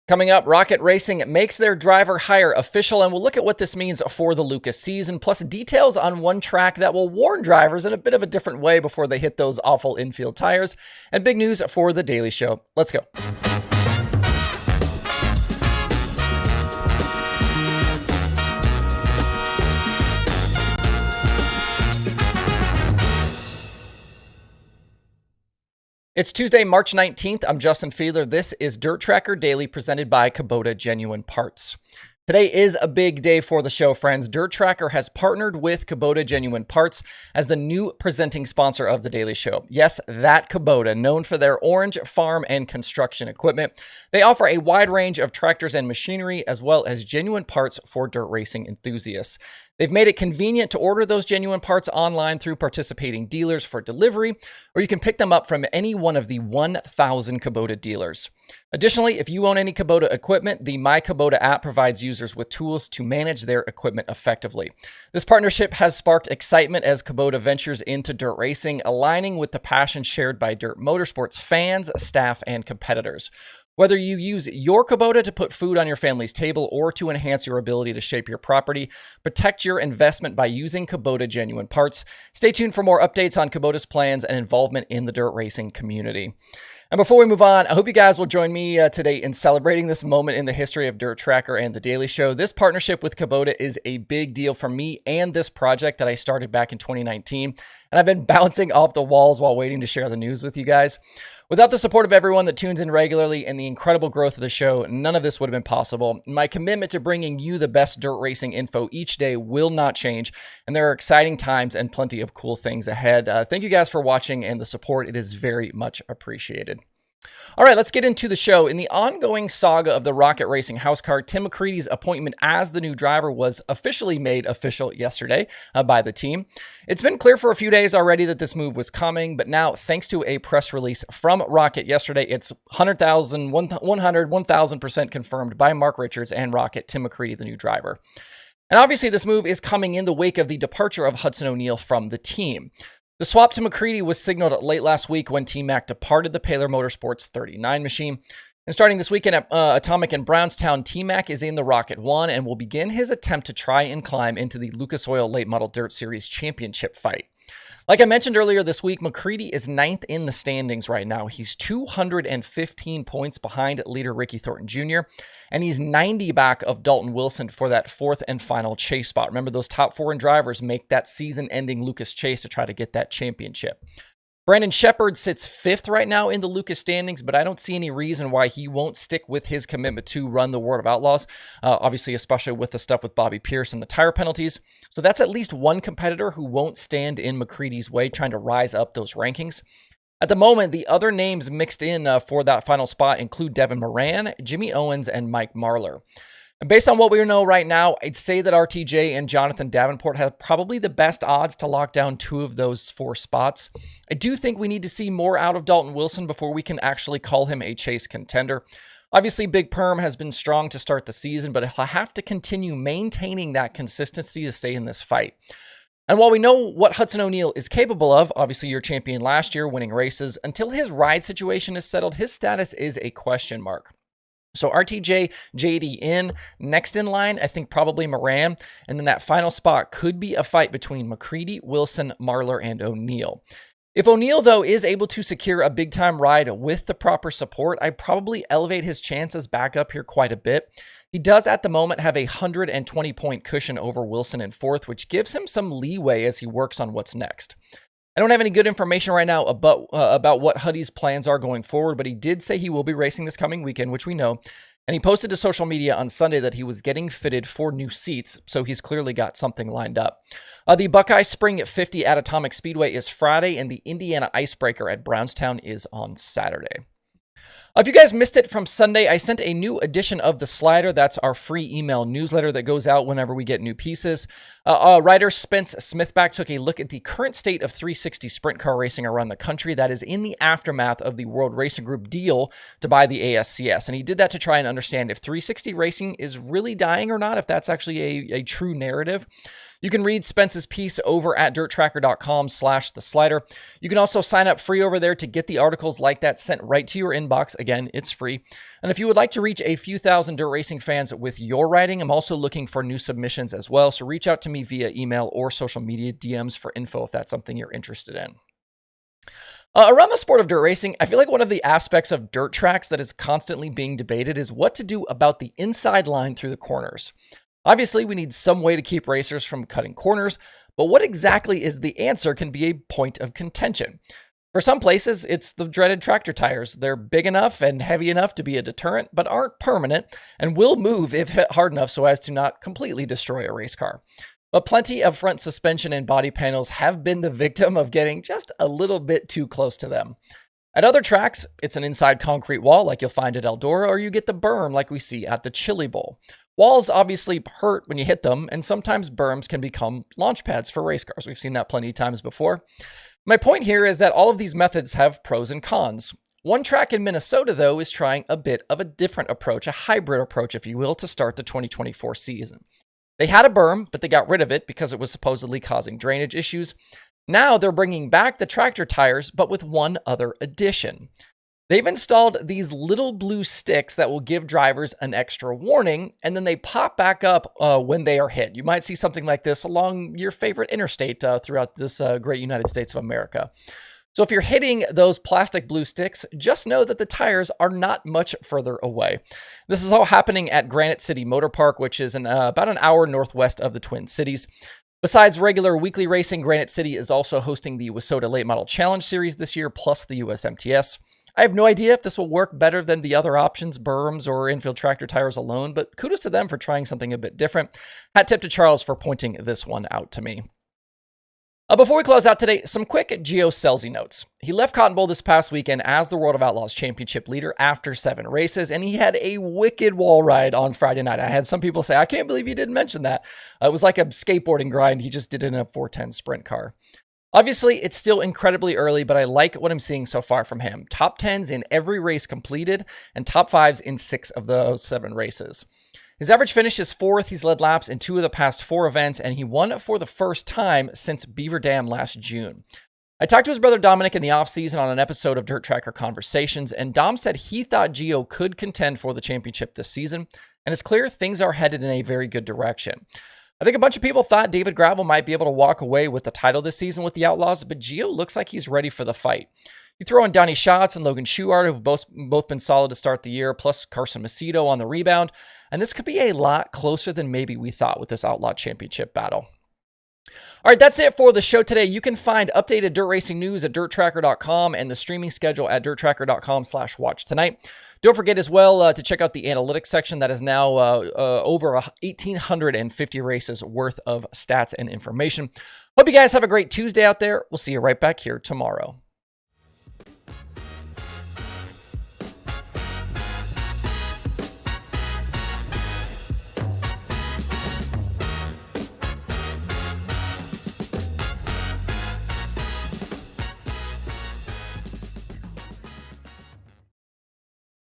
Coming up, Rocket Racing makes their driver hire official, and we'll look at what this means for the Lucas season, plus details on one track that will warn drivers in a bit of a different way before they hit those awful infield tires, and big news for The Daily Show. Let's go. It's Tuesday, March 19th. I'm Justin Fiedler. This is Dirt Tracker Daily presented by Kubota Genuine Parts. Today is a big day for the show, friends. Dirt Tracker has partnered with Kubota Genuine Parts as the new presenting sponsor of The Daily Show. Yes, that Kubota, known for their orange farm and construction equipment. They offer a wide range of tractors and machinery, as well as genuine parts for dirt racing enthusiasts. They've made it convenient to order those genuine parts online through participating dealers for delivery, or you can pick them up from any one of the 1,000 Kubota dealers. Additionally, if you own any Kubota equipment, the My Kubota app provides users with tools to manage their equipment effectively. This partnership has sparked excitement as Kubota ventures into dirt racing, aligning with the passion shared by dirt motorsports fans, staff, and competitors. Whether you use your Kubota to put food on your family's table or to enhance your ability to shape your property, protect your investment by using Kubota Genuine Parts. Stay tuned for more updates on Kubota's plans and involvement in the dirt racing community. And before we move on, I hope you guys will join me today in celebrating this moment in the history of Dirt Tracker and The Daily Show. This partnership with Kubota is a big deal for me and this project that I started back in 2019. And I've been bouncing off the walls while waiting to share the news with you guys. Without the support of everyone that tunes in regularly and the incredible growth of the show, none of this would have been possible. My commitment to bringing you the best dirt racing info each day will not change, and there are exciting times and plenty of cool things ahead. Thank you guys for watching and the support. It is very much appreciated. All right, let's get into the show. In the ongoing saga of the Rocket Racing house car, Tim McCreadie's appointment as the new driver was officially made official yesterday by the team. It's been clear for a few days already that this move was coming, but now, thanks to a press release from Rocket yesterday, it's 1,000% confirmed by Mark Richards and Rocket, Tim McCreadie, the new driver. And obviously, this move is coming in the wake of the departure of Hudson O'Neal from the team. The swap to McCreadie was signaled late last week when T-Mac departed the Paler Motorsports 39 machine. And starting this weekend at Atomic in Brownstown, T-Mac is in the Rocket 1 and will begin his attempt to try and climb into the Lucas Oil Late Model Dirt Series championship fight. Like I mentioned earlier this week, McCreadie is 9th in the standings right now. He's 215 points behind leader Ricky Thornton Jr., and he's 90 back of Dalton Wilson for that 4th and final chase spot. Remember, those top foreign drivers make that season-ending Lucas chase to try to get that championship. Brandon Shepard sits 5th right now in the Lucas standings, but I don't see any reason why he won't stick with his commitment to run the World of Outlaws, obviously, especially with the stuff with Bobby Pierce and the tire penalties. So that's at least one competitor who won't stand in McCreadie's way, trying to rise up those rankings. At the moment, the other names mixed in for that final spot include Devin Moran, Jimmy Owens, and Mike Marlar. And based on what we know right now, I'd say that RTJ and Jonathan Davenport have probably the best odds to lock down 2 of those 4 spots. I do think we need to see more out of Dalton Wilson before we can actually call him a chase contender. Obviously, Big Perm has been strong to start the season, but he'll have to continue maintaining that consistency to stay in this fight. And while we know what Hudson O'Neal is capable of, obviously your champion last year, winning races, until his ride situation is settled, his status is a question mark. So RTJ, JD in. Next in line, I think probably Moran. And then that final spot could be a fight between McCreadie, Wilson, Marlar, and O'Neal. If O'Neal, though, is able to secure a big-time ride with the proper support, I'd probably elevate his chances back up here quite a bit. He does, at the moment, have a 120-point cushion over Wilson in 4th, which gives him some leeway as he works on what's next. I don't have any good information right now about what Huddy's plans are going forward, but he did say he will be racing this coming weekend, which we know. And he posted to social media on Sunday that he was getting fitted for new seats, so he's clearly got something lined up. The Buckeye Spring at 50 at Atomic Speedway is Friday, and the Indiana Icebreaker at Brownstown is on Saturday. If you guys missed it from Sunday, I sent a new edition of The Slider. That's our free email newsletter that goes out whenever we get new pieces. Writer Spence Smithback took a look at the current state of 360 sprint car racing around the country that is in the aftermath of the World Racing Group deal to buy the ASCS. And he did that to try and understand if 360 racing is really dying or not, if that's actually a true narrative. You can read Spence's piece over at DIRTRACKR.com/theslider. You can also sign up free over there to get the articles like that sent right to your inbox. Again, it's free. And if you would like to reach a few thousand dirt racing fans with your writing, I'm also looking for new submissions as well. So reach out to me via email or social media DMs for info if that's something you're interested in. Around the sport of dirt racing, I feel like one of the aspects of dirt tracks that is constantly being debated is what to do about the inside line through the corners. Obviously, we need some way to keep racers from cutting corners, but what exactly is the answer can be a point of contention. For some places, it's the dreaded tractor tires. They're big enough and heavy enough to be a deterrent, but aren't permanent and will move if hit hard enough so as to not completely destroy a race car. But plenty of front suspension and body panels have been the victim of getting just a little bit too close to them. At other tracks, it's an inside concrete wall like you'll find at Eldora, or you get the berm like we see at the Chili Bowl. Walls obviously hurt when you hit them, and sometimes berms can become launch pads for race cars. We've seen that plenty of times before. My point here is that all of these methods have pros and cons. One track in Minnesota, though, is trying a bit of a different approach, a hybrid approach, if you will, to start the 2024 season. They had a berm, but they got rid of it because it was supposedly causing drainage issues. Now they're bringing back the tractor tires, but with one other addition. They've installed these little blue sticks that will give drivers an extra warning, and then they pop back up when they are hit. You might see something like this along your favorite interstate throughout this great United States of America. So if you're hitting those plastic blue sticks, just know that the tires are not much further away. This is all happening at Granite City Motor Park, which is about an hour northwest of the Twin Cities. Besides regular weekly racing, Granite City is also hosting the WISSOTA Late Model Challenge Series this year, plus the USMTS. I have no idea if this will work better than the other options, berms or infield tractor tires alone, but kudos to them for trying something a bit different. Hat tip to Charles for pointing this one out to me. Before we close out today, some quick Gio Scelzi notes. He left Cotton Bowl this past weekend as the World of Outlaws Championship leader after 7 races, and he had a wicked wall ride on Friday night. I had some people say, I can't believe you didn't mention that. It was like a skateboarding grind. He just did it in a 410 sprint car. Obviously, it's still incredibly early, but I like what I'm seeing so far from him. Top 10s in every race completed, and top 5s in 6 of those 7 races. His average finish is 4th. He's led laps in 2 of the past 4 events, and he won for the first time since Beaver Dam last June. I talked to his brother Dominic in the offseason on an episode of Dirt Tracker Conversations, and Dom said he thought Gio could contend for the championship this season, and it's clear things are headed in a very good direction. I think a bunch of people thought David Gravel might be able to walk away with the title this season with the Outlaws, but Gio looks like he's ready for the fight. You throw in Donnie Schatz and Logan Schuart, who've both been solid to start the year, plus Carson Macedo on the rebound, and this could be a lot closer than maybe we thought with this Outlaw Championship battle. All right, that's it for the show today. You can find updated dirt racing news at DIRTRACKR.com and the streaming schedule at DIRTRACKR.com/watch tonight. Don't forget as well to check out the analytics section that is now over 1,850 races worth of stats and information. Hope you guys have a great Tuesday out there. We'll see you right back here tomorrow.